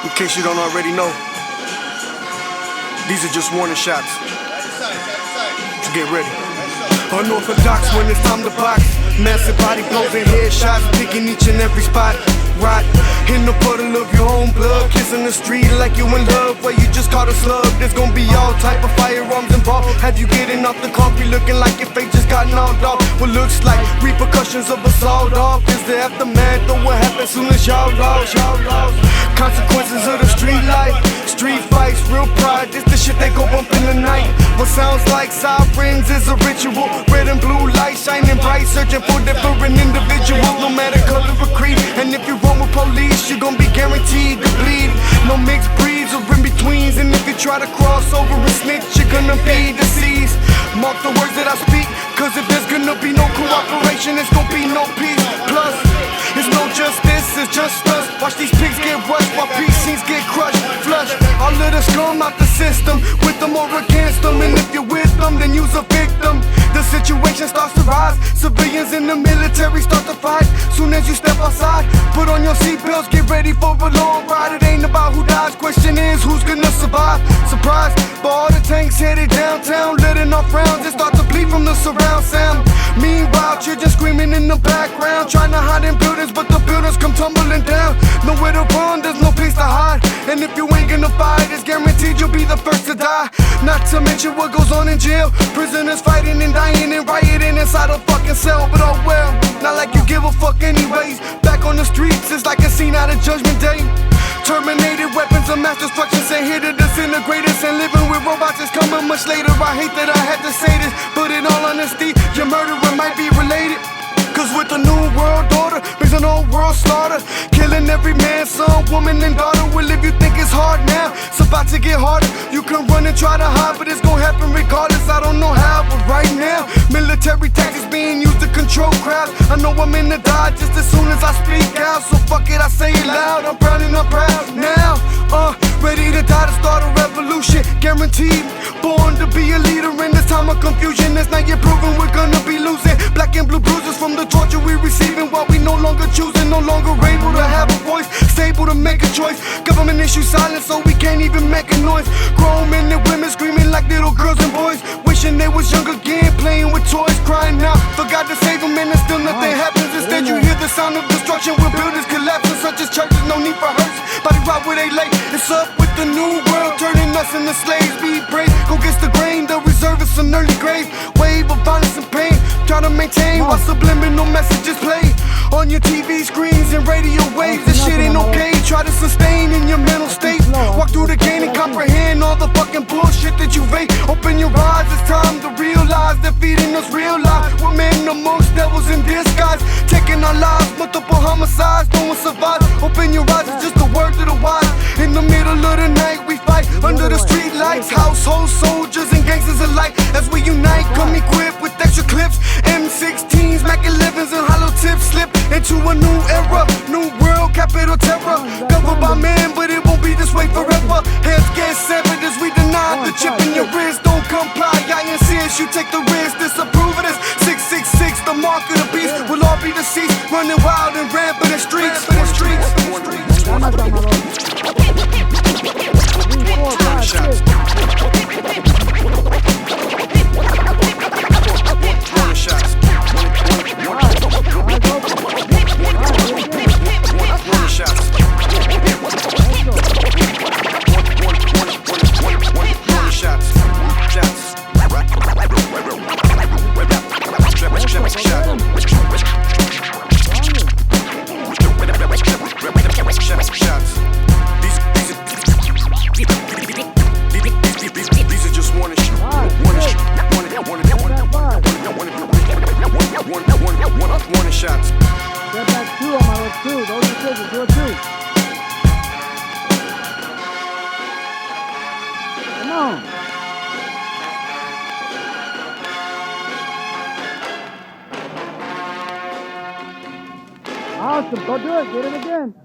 In case you don't already know, these are just warning shots. So get ready. Unorthodox when it's time to box. Massive body blows and headshots, picking each and every spot. Right in the puddle of your own blood, kissing the street like you in love, where you just caught a slug. There's gonna be all type of firearms involved. Have you getting off the coffee looking like your face just got knocked off? What looks like repercussions of assault off is the aftermath of what happens soon as y'all lost. Consequences of the street life, street fights, real pride. This the shit they go bump in the night. What sounds like sirens is a ritual. Red and blue lights shining bright, searching for different individuals, no matter color or creed. And if you run with police, you're gonna be guaranteed to bleed. No mixed breeds or in-betweens. And if you try to cross over and snitch, you're gonna be deceased. Mark the words that I speak, cause if there's gonna be no cooperation, it's gonna be no peace. Plus, it's no justice, it's just us. Watch these pigs get rushed while PCs get crushed. Flush all of the scum out the system, with them or against them. And if you're with them, then you's a victim. The situation starts to rise. Civilians in the military start to fight. Soon as you step outside, put on your seatbelts, get ready for a long ride. It ain't about who dies, question is who's gonna survive. Surprised by all the tanks headed downtown, letting off rounds and start to bleed from the surround sound. Meanwhile, children screaming in the background, trying to hide in buildings, but the buildings come tumbling down. Nowhere to run, there's no place to hide. And if you ain't gonna fight, it's guaranteed you'll be the first to die. Not to mention what goes on in jail. Prisoners fighting and dying and rioting inside a fucking cell. But oh well, not like you give a fuck anyways. Back on the streets, it's like a scene out of Judgment Day. Terminated weapons of mass destruction, sent here to disintegrate us. And living with robots is coming much later. I hate that I had to say this, but in all honesty, your murderer might be related. Cause with the new world order, brings an old world slaughter. Killing every man, son, woman, and daughter. Well, if you think it's hard now, it's about to get harder. You can run and try to hide, but it's gonna happen regardless. I don't know how, but right now, military tactics being used to control crowds. I know I'm in the die just as soon as I speak out. So fuck it, I say it loud. I'm proud and I'm proud now. Ready to die to start a revolution, guaranteed. Born to be a leader in this time of confusion. It's not yet proven we're gonna be losing. Black and blue bruises from the torture we receiving, while we no longer choosing, no longer able to have a voice, stable to make a choice. Government issue silence, so we can't even make a noise. Grown men and women screaming like little girls and boys, wishing they was young again, playing with toys, crying out for God to save them, and then still nothing happens. Instead you hear the sound of destruction where buildings collapsing, such as churches. No need for hearse, body rot where they lay. It's up with the new world, turning us into slaves. Be brave, go against the grain, the reservists an early grave. Wave of violence and pain, try to maintain while subliminal messages play on your TV screens and radio waves. This shit ain't okay, try to sustain in your mental state. Walk through the gate and comprehend all the fucking bullshit that you hate. Open your eyes, it's time to realize they're feeding us real lies. We're men amongst devils in disguise, taking our lives, multiple homicides, no one survives. Open your eyes, it's just a word to the wise. In the middle of the night we fight under the street lights. Household soldiers and gangsters alike, as we unite, come equipped with extra clips, M16s, Mac 11s and hollow tips. Slip into a new era, new world, capital terror. Governed by men, but it won't be this way forever. Heads get severed as we deny the chip in your wrist. Don't comply, I insist you take the risk. Disapprove of this 666, the mark of the beast. We'll all be deceased, running wild and rampant in the streets. Awesome, go do it, get it again.